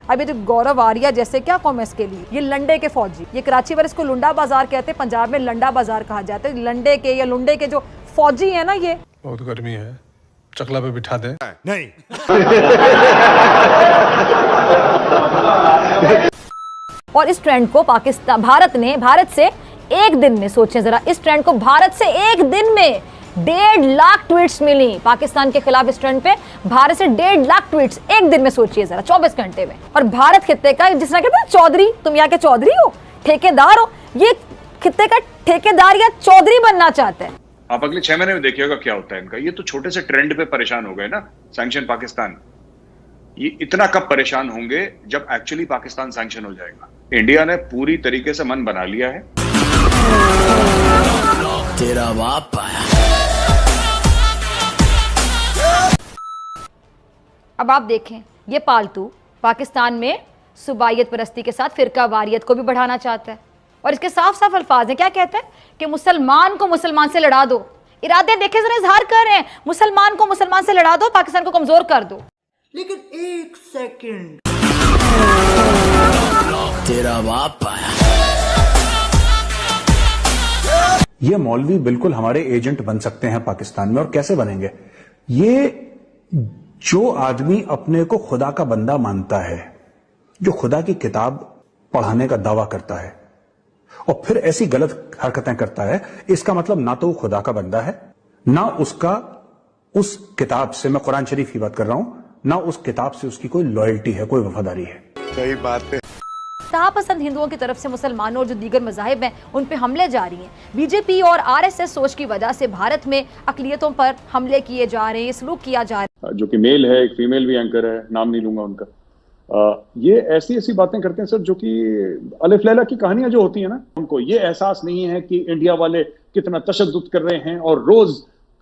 अभी तो गौरव आर्या जैसे क्या कौम है इसके लिए, ये लंडे के फौजी, ये कराची वाले इसको लुंडा बाजार कहते हैं, पंजाब में लंडा बाजार कहा जाता है। लंडे के या लुंडे के जो फौजी है ना, ये बहुत गर्मी है, चकला पे बिठा दे। नहीं। और इस ट्रेंड को पाकिस्तान भारत से एक दिन में, सोचें जरा, इस ट्रेंड को भारत से एक दिन में 1.5 लाख ट्वीट्स मिली पाकिस्तान के खिलाफ। इस ट्रेंड पे भारत से 1.5 लाख ट्वीट्स एक दिन में, सोचिए जरा, 24 घंटे में। और भारत खित्ते का, जिसने कहते हैं चौधरी, तुम यहाँ के चौधरी हो, ठेकेदार हो, ये खित्ते का ठेकेदार या चौधरी बनना चाहते हैं। आप अगले 6 महीने में देखिएगा क्या होता है इनका। ये तो छोटे से ट्रेंड पे परेशान हो गए ना, सैंक्शन पाकिस्तान। ये इतना कब परेशान होंगे जब एक्चुअली पाकिस्तान सैंक्शन हो जाएगा। इंडिया ने पूरी तरीके से मन बना लिया है। तेरा बाप आया। अब आप देखें, ये पालतू पाकिस्तान में सुबाइयत परस्ती के साथ फिरका वारियत को भी बढ़ाना चाहता है। और इसके साफ साफ अल्फाज हैं, क्या कहते हैं कि मुसलमान को मुसलमान से लड़ा दो। इरादे देखे जरा, इजहार कर रहे हैं, मुसलमान को मुसलमान से लड़ा दो, पाकिस्तान को कमजोर कर दो। लेकिन एक सेकंड, तेरा बाप आया। ये मौलवी बिल्कुल हमारे एजेंट बन सकते हैं पाकिस्तान में। और कैसे बनेंगे? ये जो आदमी अपने को खुदा का बंदा मानता है, जो खुदा की किताब पढ़ाने का दावा करता है और फिर ऐसी गलत हरकतें करता है, इसका मतलब ना तो वो खुदा का बंदा है, ना उसका उस किताब से, मैं कुरान शरीफ की बात कर रहा हूं, ना उस किताब से उसकी कोई लॉयल्टी है, कोई वफादारी है। सही बात है। पसंद हिंदुओं की तरफ से मुसलमानों और जो दीगर मज़ाहिब हैं उन पे हमले जारी हैं। बीजेपी और आरएसएस सोच की वजह से भारत में अक़लियतों पर हमले किए जा रहे हैं, सलूक किया जा रहा है। जो कि मेल है, एक फीमेल भी एंकर है, नाम नहीं लूंगा उनका। ये ऐसी बातें करते हैं सर, जो कि अलिफ लैला की कहानियां जो होती है ना, उनको ये एहसास नहीं है कि इंडिया वाले कितना तशद्दुद कर रहे हैं और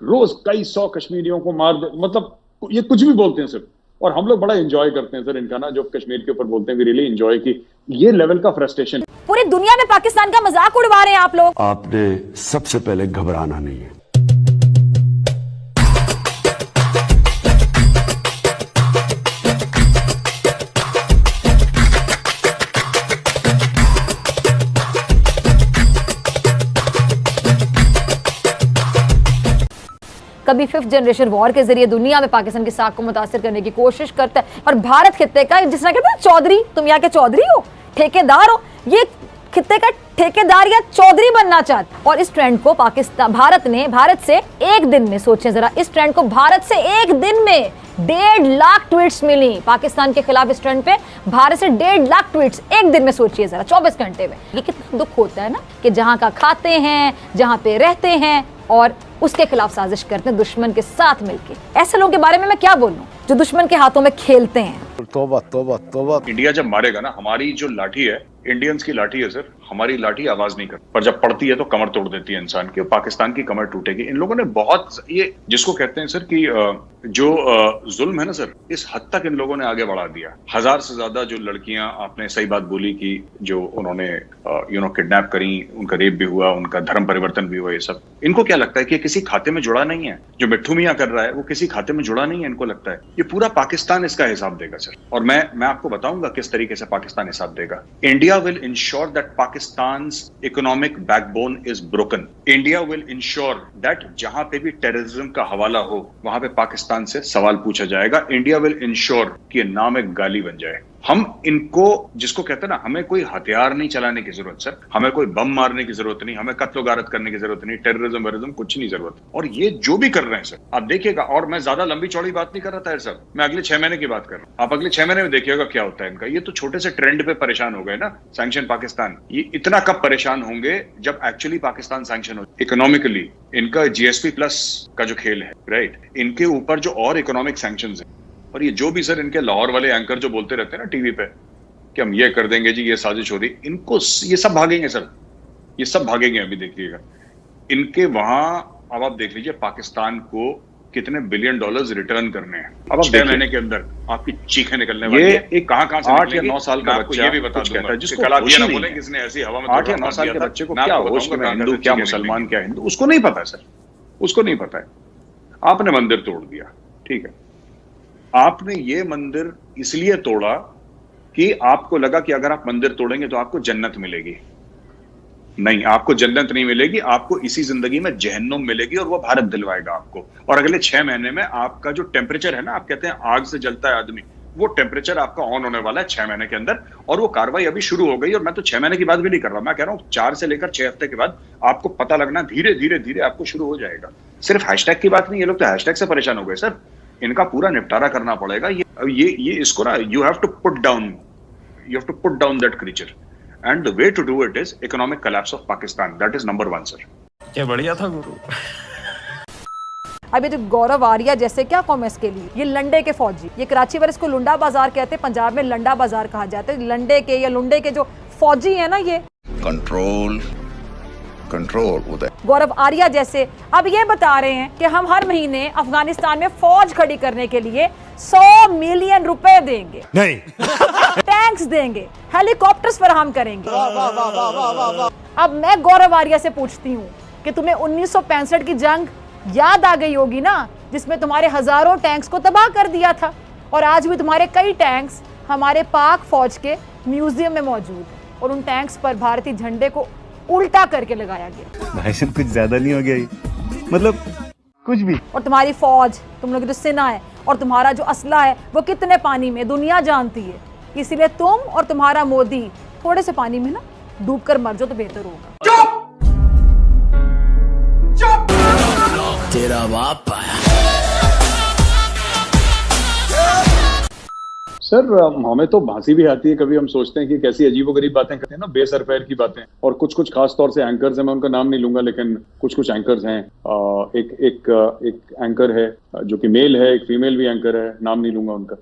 रोज कई 100 कश्मीरियों को मार दे, मतलब ये कुछ भी बोलते हैं सर। और हम लोग बड़ा एंजॉय करते हैं सर इनका ना, जो कश्मीर के ऊपर बोलते हैं, वी रियली एंजॉय कि ये लेवल का फ्रस्ट्रेशन। पूरी दुनिया में पाकिस्तान का मजाक उड़वा रहे हैं आप लोग। आपने सबसे पहले घबराना नहीं है। कभी 5th जनरेशन वॉर के जरिए दुनिया में पाकिस्तान की साख को मुतासिर करने की कोशिश करता है। और भारत खित्ते का, जिसने कहते हैं चौधरी, तुम यहाँ के चौधरी हो, ठेकेदार हो, ये खित्ते का ठेकेदार या चौधरी बनना चाहता है। और इस ट्रेंड को भारत से एक दिन में, सोचें जरा, इस ट्रेंड को भारत से एक दिन में 1.5 लाख ट्वीट्स मिली पाकिस्तान के खिलाफ। इस ट्रेंड पे भारत से 1.5 लाख ट्वीट्स एक दिन में, सोचिए जरा, 24 घंटे में। ये कितना दुख होता है ना, कि जहां का खाते हैं, जहां पे रहते हैं और उसके खिलाफ साजिश करते हैं दुश्मन के साथ मिलकर। ऐसे लोगों के बारे में मैं क्या बोलूं जो दुश्मन के हाथों में खेलते हैं। तौबा तौबा तौबा। इंडिया जब मारेगा ना, हमारी जो लाठी है, इंडियंस की लाठी है सर, हमारी लाठी आवाज नहीं करती, पर जब पड़ती है तो कमर तोड़ देती है इंसान की। पाकिस्तान की कमर टूटेगी। इन लोगों ने बहुत, ये जिसको कहते हैं सर कि जो जुल्म है ना सर, इस हद तक इन लोगों ने आगे बढ़ा दिया। 1000 से ज्यादा जो लड़कियां, आपने सही बात बोली कि जो उन्होंने किडनैप करी, उनका रेप भी हुआ, उनका धर्म परिवर्तन भी हुआ, ये सब इनको क्या लगता है कि किसी खाते में जुड़ा नहीं है। जो मिट्ठू मियां कर रहा है वो किसी खाते में जुड़ा नहीं है, इनको लगता है ये पूरा पाकिस्तान इसका हिसाब देगा सर। और मैं आपको बताऊंगा किस तरीके से पाकिस्तान हिसाब देगा। India will ensure that Pakistan's economic backbone is broken. India will ensure that जहां पे भी टेररिज्म का हवाला हो, वहां पे पाकिस्तान से सवाल पूछा जाएगा। इंडिया विल इंश्योर कि नाम एक गाली बन जाए। हम इनको, जिसको कहते हैं ना, हमें कोई हथियार नहीं चलाने की जरूरत सर, हमें कोई बम मारने की जरूरत नहीं, हमें कत्ल गारत करने की जरूरत नहीं, टेररिज्म वेरिज्म कुछ नहीं जरूरत। और ये जो भी कर रहे हैं सर, आप देखिएगा। और मैं ज्यादा लंबी चौड़ी बात नहीं कर रहा था सर, मैं अगले 6 महीने की बात कर रहा हूं। आप अगले 6 महीने में देखिएगा क्या होता है इनका। ये तो छोटे से ट्रेंड पे परेशान हो गए ना, सैंक्शन पाकिस्तान। ये इतना कब परेशान होंगे जब एक्चुअली पाकिस्तान सैंक्शन हो। इकोनॉमिकली इनका GSP प्लस का जो खेल है, राइट, इनके ऊपर जो और इकोनॉमिक सैंक्शंस है, और ये जो भी सर इनके लाहौर वाले एंकर जो बोलते रहते हैं ना टीवी पे कि हम ये कर देंगे जी, ये साजिश हो रही, इनको ये सब भागेंगे सर, ये सब भागेंगे। अभी देखिएगा इनके वहां, अब आप देख लीजिए पाकिस्तान को कितने $बिलियन रिटर्न करने हैं। अब 6 महीने के अंदर आपकी चीखें निकलने वाली है। ये कहां से 8 या 9 साल का बच्चा, ये भी बता दूंगा, जिसको कल आप ये ना बोले किसने ऐसी हवा में 8 या 9 साल के बच्चे को क्या होश में हिंदू क्या मुसलमान क्या हिंदू, उसको नहीं पता है सर, उसको नहीं पता है। आपने मंदिर तोड़ दिया, ठीक है, आपने ये मंदिर इसलिए तोड़ा कि आपको लगा कि अगर आप मंदिर तोड़ेंगे तो आपको जन्नत मिलेगी। नहीं, आपको जन्नत नहीं मिलेगी, आपको इसी जिंदगी में जहन्नुम मिलेगी और वो भारत दिलवाएगा आपको। और अगले 6 महीने में आपका जो टेम्परेचर है ना, आप कहते हैं आग से जलता है आदमी, वो टेम्परेचर आपका ऑन होने वाला है 6 महीने के अंदर। और वो कार्रवाई अभी शुरू हो गई, और मैं तो 6 महीने की बात भी नहीं कर रहा, मैं कह रहा हूं 4 से लेकर 6 हफ्ते के बाद आपको पता लगना धीरे धीरे धीरे आपको शुरू हो जाएगा। सिर्फ हैशटैग की बात नहीं, ये लोग तो हैशटैग से परेशान हो गए सर, इनका पूरा निपटारा करना पड़ेगा। ये इसको ना you have to put down that creature, and the way to do it is economic collapse of Pakistan, that is number 1 sir. क्या बढ़िया था गुरु। अब ये जो गौरव आर्या जैसे क्या कौम है इसके लिए, ये लंडे के फौजी, ये कराची वाले इसको लुंडा बाजार कहते हैं, पंजाब में लंडा बाजार कहा जाता है। लंडे के या लुंडे के जो फौजी है ना, ये कंट्रोल उदय गौरव आर्या जैसे अब ये बता रहे हैं कि हम हर महीने अफगानिस्तान में फौज खड़ी करने के लिए 100 मिलियन रुपए देंगे, नहीं टैंक्स देंगे, हेलीकॉप्टर्स फराहम करेंगे। अब मैं गौरव आर्या से पूछती हूँ कि तुम्हें 1965 की जंग याद आ गई होगी ना, जिसमें तुम्हारे हजारों टैंक्स को तबाह कर दिया था, और आज भी तुम्हारे कई टैंक्स हमारे पाक फौज के म्यूजियम में मौजूद है, और उन टैंक्स पर भारतीय झंडे को उल्टा करके लगाया गया। भाई कुछ ज्यादा नहीं हो गया ये? मतलब कुछ भी। और तुम्हारी फौज, तुम लोग जो सेना है और तुम्हारा जो असला है वो कितने पानी में दुनिया जानती है, इसीलिए तुम और तुम्हारा मोदी थोड़े से पानी में ना डूब कर मर जाओ तो बेहतर होगा। तेरा बाप आया। सर हमें तो हंसी भी आती है, कभी हम सोचते हैं कि कैसी अजीबोगरीब बातें करते हैं ना, बेसर पैर की बातें। और कुछ खास तौर से एंकर्स हैं, मैं उनका नाम नहीं लूंगा, लेकिन कुछ एंकर्स हैं। एक एंकर है जो कि मेल है, एक फीमेल भी एंकर है, नाम नहीं लूंगा उनका।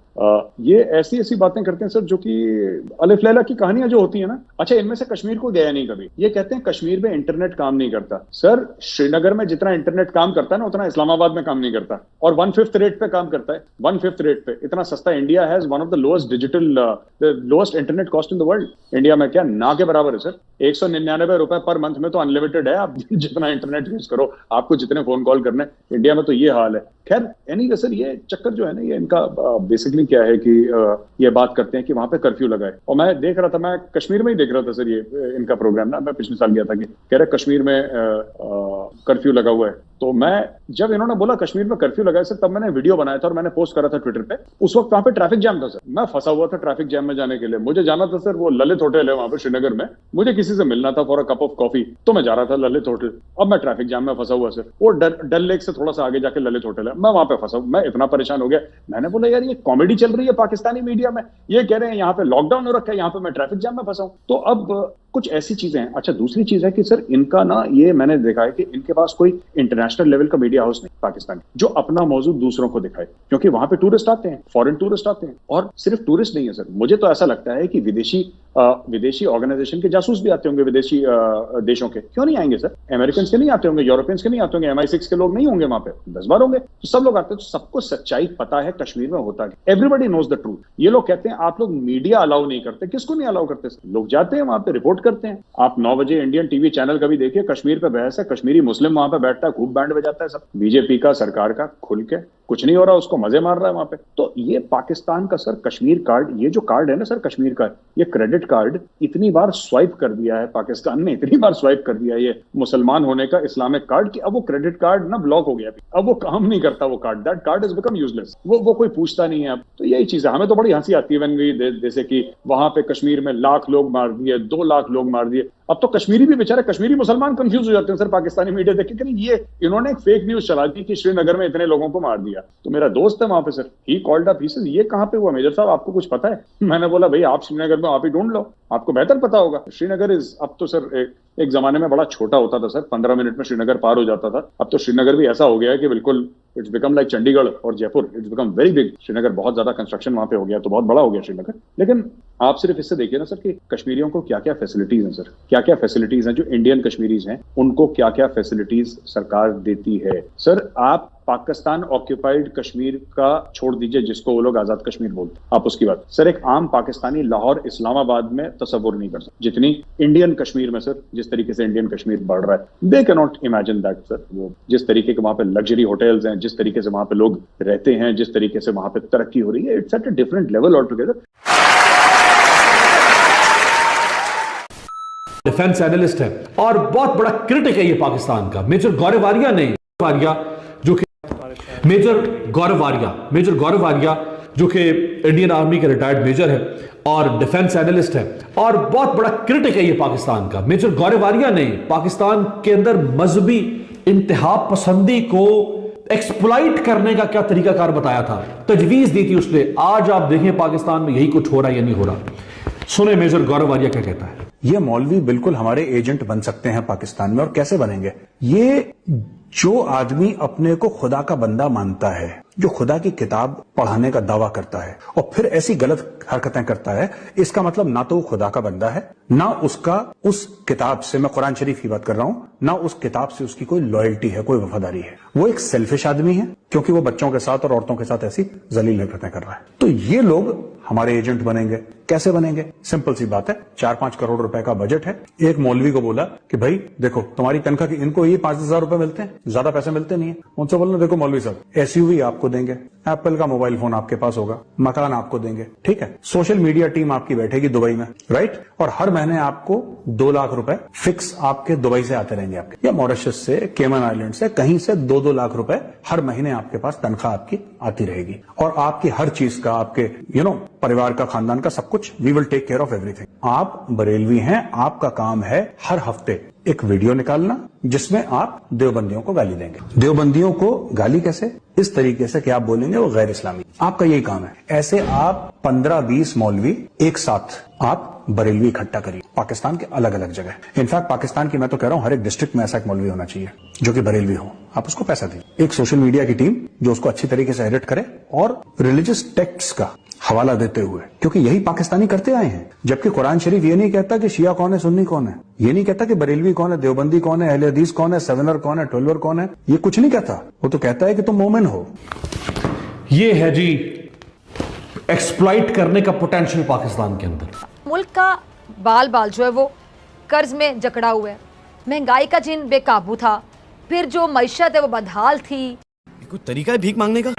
ये ऐसी बातें करते हैं सर जो कि अलिफ लैला की कहानियां जो होती है ना। अच्छा, इनमें से कश्मीर को गया नहीं कभी। ये कहते हैं कश्मीर में इंटरनेट काम नहीं करता। सर श्रीनगर में जितना इंटरनेट काम करता है ना, उतना इस्लामाबाद में काम नहीं करता, और 1/5 रेट पे काम करता है। 1/5 रेट पे इतना सस्ता। India has one of the lowest internet cost in the world. India में क्या ना के बराबर है सर। 199 रुपए पर मंथ में तो अनलिमिटेड है, आप जितना इंटरनेट यूज करो, आपको जितने फोन कॉल करने। इंडिया में तो ये हाल है। खैर एनीवे सर, ये चक्कर जो है ना, ये इनका बेसिकली क्या है कि ये बात करते हैं कि वहां पे कर्फ्यू लगाए। और मैं देख रहा था, मैं कश्मीर में ही देख रहा था सर ये इनका प्रोग्राम ना। मैं पिछले साल गया था कि कह रहे कश्मीर में कर्फ्यू लगा हुआ है। तो मैं जब इन्होंने बोला कश्मीर में कर्फ्यू लगा है सर, तब मैंने वीडियो बनाया था और मैंने पोस्ट करा था ट्विटर पे। उस वक्त वहां पे ट्रैफिक जैम था सर। मैं फंसा हुआ था ट्रैफिक जैम में जाने के लिए। मुझे जाना था सर वो ललित होटल है वहां पे श्रीनगर में, मुझे किसी से मिलना था for a cup of coffee, तो मैं जा रहा था ललित होटल। अब मैं ट्रैफिक जैम में फंसा हुआ सर। वो डल लेक से थोड़ा सा आगे जाके ललित होटल है, मैं वहां पे फंसा। मैं इतना परेशान हो गया, मैंने बोला यार ये कॉमेडी चल रही है पाकिस्तानी मीडिया में, ये कह रहे हैं यहाँ पे लॉकडाउन हो रखा है, यहाँ पे मैं ट्रैफिक जैम में फंसा हूं। तो अब कुछ ऐसी चीजें हैं। अच्छा, दूसरी चीज है कि सर इनका ना, ये मैंने देखा है कि इनके पास कोई इंटरनेशनल लेवल का मीडिया हाउस नहीं पाकिस्तान जो अपना मौजूद दूसरों को दिखाए, क्योंकि वहां पे टूरिस्ट आते हैं, फॉरेन टूरिस्ट आते हैं। और सिर्फ टूरिस्ट नहीं है सर, मुझे तो ऐसा लगता है कि विदेशी ऑर्गेनाइजेशन के जासूस भी आते होंगे विदेशी देशों के। क्यों नहीं आएंगे सर? अमेरिकन के नहीं आते होंगे, यूरोपियंस के नहीं आते होंगे, MI6 के लोग नहीं होंगे वहां पे? 10 बार होंगे। तो सब लोग आते हैं, तो सबको सच्चाई पता है कश्मीर में होता है। Everybody knows the truth. ये लोग कहते हैं आप लोग मीडिया अलाउ नहीं करते। किसको नहीं अलाउ करते? लोग जाते हैं वहां पे, रिपोर्ट करते हैं। आप 9 बजे इंडियन टीवी चैनल का भी देखिए, कश्मीर पे बहस है, कश्मीरी मुस्लिम वहां पे बैठता है, खूब बैंड बजाता है सब, बीजेपी का, सरकार का, खुल के कुछ नहीं हो रहा, उसको मजे मार रहा है वहां पे। तो ये पाकिस्तान का सर कश्मीर कार्ड, ये जो कार्ड है ना सर कश्मीर का, ये क्रेडिट कार्ड इतनी बार स्वाइप कर दिया है पाकिस्तान ने, इतनी बार स्वाइप कर दिया है ये मुसलमान होने का इस्लामिक कार्ड, कि अब वो क्रेडिट कार्ड ना ब्लॉक हो गया, अब वो काम नहीं करता वो card. That card is become useless. वो कोई पूछता नहीं है अब। तो यही चीज है। हमें तो बड़ी हंसी आती है व्हेन वी, जैसे कि वहां पे कश्मीर में 1 लाख लोग मार दिए, 2 लाख लोग मार दिए। अब तो कश्मीरी भी बेचारे कश्मीरी मुसलमान कंफ्यूज हो जाते हैं सर पाकिस्तानी मीडिया देख के, ये इन्होंने एक फेक न्यूज चला दी कि श्रीनगर में इतने लोगों को मार दिया। तो मेरा दोस्त है वहां पे sir, he called up, he said ये कहां पे हुआ मेजर साहब, आपको कुछ पता है? मैंने बोला भाई आप श्रीनगर में आप ही ढूंढ लो, आपको बेहतर पता होगा। श्रीनगर इज, अब तो सर एक जमाने में बड़ा छोटा होता था सर, 15 मिनट में श्रीनगर पार हो जाता था। अब तो श्रीनगर भी ऐसा हो गया है कि बिल्कुल इट्स बिकम लाइक चंडीगढ़ और Jaipur, it's become very big. Srinagar बहुत ज्यादा कंस्ट्रक्शन वहां पे हो गया, तो बहुत बड़ा हो गया श्रीनगर। लेकिन आप सिर्फ इससे देखिए ना सर कि कश्मीरियों को क्या क्या फैसिलिटीज हैं सर, क्या क्या फैसिलिटीज हैं जो इंडियन कश्मीरीज हैं उनको क्या क्या फैसिलिटीज सरकार देती है। सर आप पाकिस्तान ऑक्यूपाइड कश्मीर का छोड़ दीजिए, जिसको वो लोग आजाद कश्मीर बोलते हैं, आप उसकी बात सर एक आम पाकिस्तानी लाहौर इस्लामाबाद में तसव्वुर नहीं कर सकते, जितनी इंडियन कश्मीर में सर जिस तरीके से इंडियन कश्मीर बढ़ रहा है। They can not imagine that sir. वो जिस तरीके के वहां पे लग्जरी होटल्स हैं, जिस तरीके से वहां पे लोग रहते हैं, जिस तरीके से वहां पे तरक्की हो रही है, it's at a different level all together. Defence analyst है और बहुत बड़ा क्रिटिक है ये पाकिस्तान का। मेजर गौरव आर्या जो कि मेजर गौरव आर्या जो कि इंडियन आर्मी के रिटायर्ड मेजर है और डिफेंस एनालिस्ट है और बहुत बड़ा क्रिटिक है ये पाकिस्तान का। मेजर गौरव आर्या ने पाकिस्तान के अंदर मजहबी इंतहा पसंदी को एक्सप्लॉइट करने का क्या तरीकाकार बताया था, तजवीज दी थी उसने। आज आप देखें पाकिस्तान में यही कुछ हो रहा है या नहीं हो रहा। सुने मेजर गौरव आर्या क्या कहता है। ये मौलवी बिल्कुल हमारे एजेंट बन सकते हैं पाकिस्तान में, और कैसे बनेंगे? ये जो आदमी अपने को खुदा का बंदा मानता है, जो खुदा की किताब पढ़ाने का दावा करता है और फिर ऐसी गलत हरकतें करता है, इसका मतलब ना तो वो खुदा का बंदा है, ना उसका उस किताब से, मैं कुरान शरीफ की बात कर रहा हूं, ना उस किताब से उसकी कोई लॉयल्टी है, कोई वफादारी है। वो एक सेल्फिश आदमी है क्योंकि वो बच्चों के साथ और औरतों के साथ ऐसी जलील हरकतें कर रहा है। तो ये लोग हमारे एजेंट बनेंगे। कैसे बनेंगे? सिंपल सी बात है, 4-5 करोड़ रुपए का बजट है। एक मौलवी को बोला कि भाई देखो तुम्हारी तनख्वाह की, इनको ये 5,000 रुपए मिलते हैं, ज्यादा पैसे मिलते नहीं है। उनसे बोलना देखो मौलवी साहब, एसयूवी आपको देंगे, एप्पल का मोबाइल फोन आपके पास होगा, मकान आपको देंगे, ठीक है, सोशल मीडिया टीम आपकी बैठेगी दुबई में, राइट, और हर महीने आपको 2 लाख रुपए फिक्स आपके दुबई से आते रहेंगे, आपके या मॉरिशस से, केमन आइलैंड से, कहीं से 2-2 लाख रुपए हर महीने आपके पास तनख्वाह आपकी आती रहेगी। और आपकी हर चीज का, आपके परिवार का, खानदान का, सब कुछ, we will take care of everything. आप बरेलवी हैं, आपका काम है हर हफ्ते एक वीडियो निकालना जिसमें आप देवबंदियों को गाली देंगे। देवबंदियों को गाली कैसे? इस तरीके से कि आप बोलेंगे वो गैर इस्लामी। आपका यही काम है। ऐसे आप 15-20 मौलवी एक साथ आप बरेलवी इकट्ठा करिए पाकिस्तान के अलग अलग जगह। इनफैक्ट पाकिस्तान की, मैं तो कह रहा हूं, हर एक डिस्ट्रिक्ट में ऐसा एक मौलवी होना चाहिए जो कि बरेलवी हो। आप उसको पैसा दीजिए, एक सोशल मीडिया की टीम जो उसको अच्छी तरीके से एडिट करे और रिलीजियस टेक्स्ट का हवाला देते हुए, क्योंकि यही पाकिस्तानी करते आए हैं। जबकि कुरान शरीफ ये नहीं कहता कि शिया कौन है, सुन्नी कौन है, ये नहीं कहता कि बरेलवी कौन है, देवबंदी कौन है, अहले हदीस कौन है, सेवनर कौन है, 12वर कौन है, ये कुछ नहीं कहता। वो तो कहता है कि तुम मोमिन हो। ये है जी एक्सप्लॉइट करने का पोटेंशियल पाकिस्तान के अंदर। मुल्क का बाल बाल जो है वो कर्ज में जकड़ा हुआ है, महंगाई का जिन बेकाबू था, फिर जो मईशत है वो बदहाल थी। कोई तरीका है भीख मांगने का?